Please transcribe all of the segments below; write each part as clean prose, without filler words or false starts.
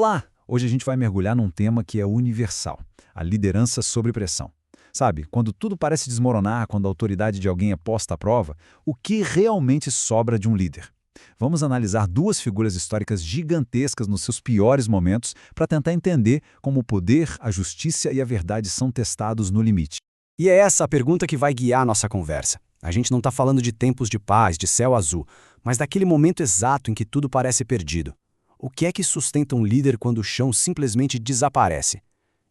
Olá! Hoje a gente vai mergulhar num tema que é universal, a liderança sob pressão. Sabe, quando tudo parece desmoronar, quando a autoridade de alguém é posta à prova, o que realmente sobra de um líder? Vamos analisar duas figuras históricas gigantescas nos seus piores momentos para tentar entender como o poder, a justiça e a verdade são testados no limite. E é essa a pergunta que vai guiar a nossa conversa. A gente não está falando de tempos de paz, de céu azul, mas daquele momento exato em que tudo parece perdido. O que é que sustenta um líder quando o chão simplesmente desaparece?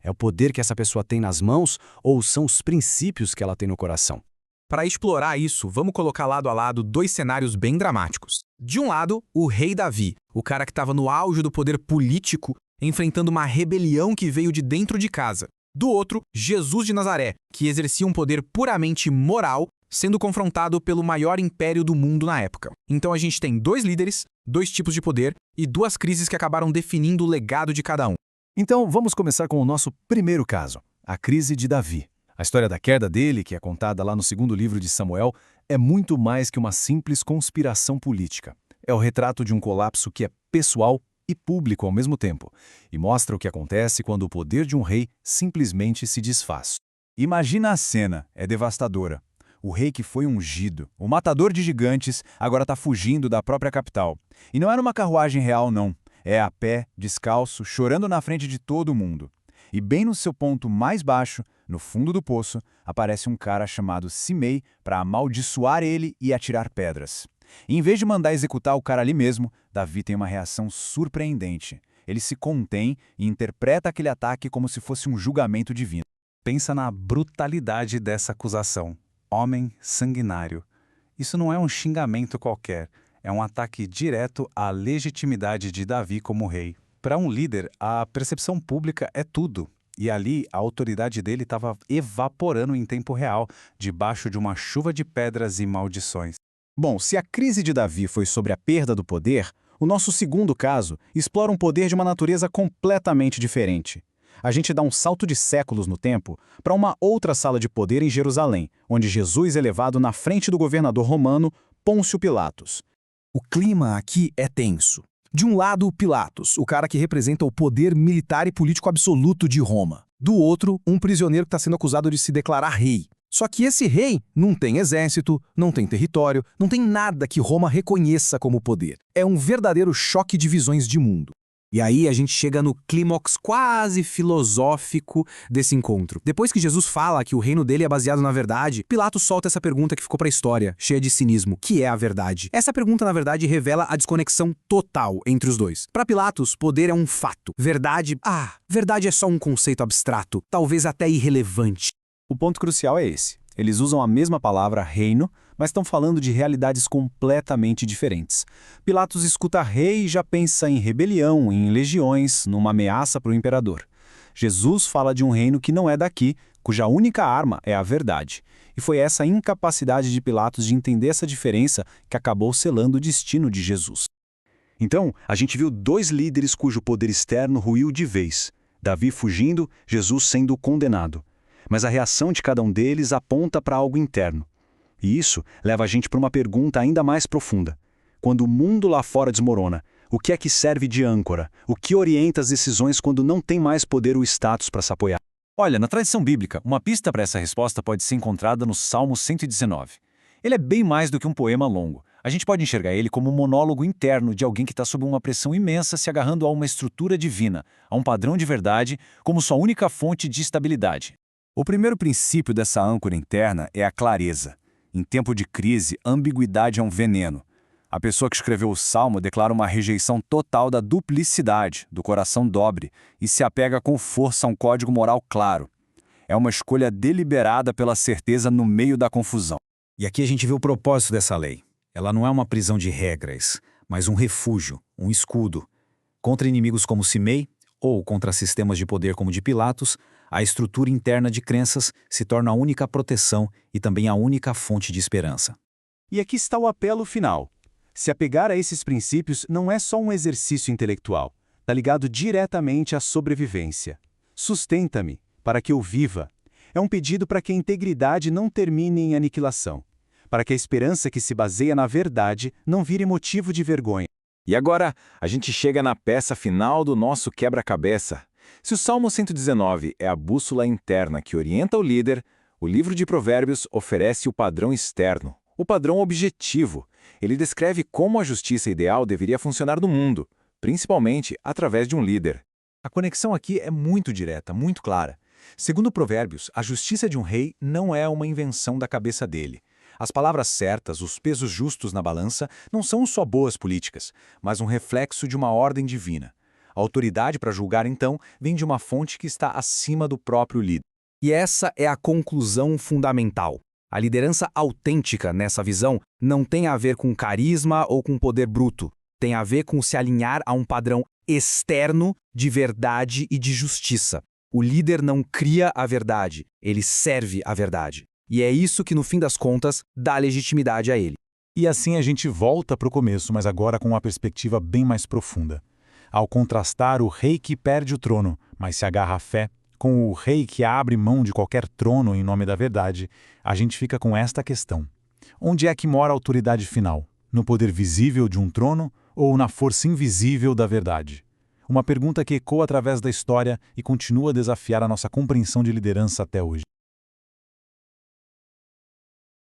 É o poder que essa pessoa tem nas mãos ou são os princípios que ela tem no coração? Para explorar isso, vamos colocar lado a lado dois cenários bem dramáticos. De um lado, o rei Davi, o cara que estava no auge do poder político, enfrentando uma rebelião que veio de dentro de casa. Do outro, Jesus de Nazaré, que exercia um poder puramente moral, sendo confrontado pelo maior império do mundo na época. Então a gente tem dois líderes, dois tipos de poder e duas crises que acabaram definindo o legado de cada um. Então vamos começar com o nosso primeiro caso, a crise de Davi. A história da queda dele, que é contada lá no segundo livro de Samuel, é muito mais que uma simples conspiração política. É o retrato de um colapso que é pessoal e público ao mesmo tempo, e mostra o que acontece quando o poder de um rei simplesmente se desfaz. Imagina a cena, é devastadora. O rei que foi ungido, o matador de gigantes, agora está fugindo da própria capital. E não é numa carruagem real, não. É a pé, descalço, chorando na frente de todo mundo. E bem no seu ponto mais baixo, no fundo do poço, aparece um cara chamado Simei para amaldiçoar ele e atirar pedras. E em vez de mandar executar o cara ali mesmo, Davi tem uma reação surpreendente. Ele se contém e interpreta aquele ataque como se fosse um julgamento divino. Pensa na brutalidade dessa acusação. Homem sanguinário. Isso não é um xingamento qualquer, é um ataque direto à legitimidade de Davi como rei. Para um líder, a percepção pública é tudo. E ali, a autoridade dele estava evaporando em tempo real, debaixo de uma chuva de pedras e maldições. Bom, se a crise de Davi foi sobre a perda do poder, o nosso segundo caso explora um poder de uma natureza completamente diferente. A gente dá um salto de séculos no tempo para uma outra sala de poder em Jerusalém, onde Jesus é levado na frente do governador romano Pôncio Pilatos. O clima aqui é tenso. De um lado, Pilatos, o cara que representa o poder militar e político absoluto de Roma. Do outro, um prisioneiro que está sendo acusado de se declarar rei. Só que esse rei não tem exército, não tem território, não tem nada que Roma reconheça como poder. É um verdadeiro choque de visões de mundo. E aí a gente chega no clímax quase filosófico desse encontro. Depois que Jesus fala que o reino dele é baseado na verdade, Pilatos solta essa pergunta que ficou para a história, cheia de cinismo, que é a verdade. Essa pergunta, na verdade, revela a desconexão total entre os dois. Para Pilatos, poder é um fato. Verdade é só um conceito abstrato, talvez até irrelevante. O ponto crucial é esse. Eles usam a mesma palavra reino, mas estão falando de realidades completamente diferentes. Pilatos escuta rei e já pensa em rebelião, em legiões, numa ameaça para o imperador. Jesus fala de um reino que não é daqui, cuja única arma é a verdade. E foi essa incapacidade de Pilatos de entender essa diferença que acabou selando o destino de Jesus. Então, a gente viu dois líderes cujo poder externo ruiu de vez. Davi fugindo, Jesus sendo condenado. Mas a reação de cada um deles aponta para algo interno. E isso leva a gente para uma pergunta ainda mais profunda. Quando o mundo lá fora desmorona, o que é que serve de âncora? O que orienta as decisões quando não tem mais poder ou status para se apoiar? Olha, na tradição bíblica, uma pista para essa resposta pode ser encontrada no Salmo 119. Ele é bem mais do que um poema longo. A gente pode enxergar ele como um monólogo interno de alguém que está sob uma pressão imensa se agarrando a uma estrutura divina, a um padrão de verdade, como sua única fonte de estabilidade. O primeiro princípio dessa âncora interna é a clareza. Em tempo de crise, a ambiguidade é um veneno. A pessoa que escreveu o Salmo declara uma rejeição total da duplicidade, do coração dobre, e se apega com força a um código moral claro. É uma escolha deliberada pela certeza no meio da confusão. E aqui a gente vê o propósito dessa lei. Ela não é uma prisão de regras, mas um refúgio, um escudo. Contra inimigos como Simei, ou contra sistemas de poder como o de Pilatos, a estrutura interna de crenças se torna a única proteção e também a única fonte de esperança. E aqui está o apelo final. Se apegar a esses princípios não é só um exercício intelectual, está ligado diretamente à sobrevivência. Sustenta-me, para que eu viva. É um pedido para que a integridade não termine em aniquilação, para que a esperança que se baseia na verdade não vire motivo de vergonha. E agora, a gente chega na peça final do nosso quebra-cabeça. Se o Salmo 119 é a bússola interna que orienta o líder, o livro de Provérbios oferece o padrão externo, o padrão objetivo. Ele descreve como a justiça ideal deveria funcionar no mundo, principalmente através de um líder. A conexão aqui é muito direta, muito clara. Segundo Provérbios, a justiça de um rei não é uma invenção da cabeça dele. As palavras certas, os pesos justos na balança, não são só boas políticas, mas um reflexo de uma ordem divina. A autoridade para julgar, então, vem de uma fonte que está acima do próprio líder. E essa é a conclusão fundamental. A liderança autêntica nessa visão não tem a ver com carisma ou com poder bruto. Tem a ver com se alinhar a um padrão externo de verdade e de justiça. O líder não cria a verdade, ele serve a verdade. E é isso que, no fim das contas, dá legitimidade a ele. E assim a gente volta para o começo, mas agora com uma perspectiva bem mais profunda. Ao contrastar o rei que perde o trono, mas se agarra à fé, com o rei que abre mão de qualquer trono em nome da verdade, a gente fica com esta questão. Onde é que mora a autoridade final? No poder visível de um trono ou na força invisível da verdade? Uma pergunta que ecoa através da história e continua a desafiar a nossa compreensão de liderança até hoje.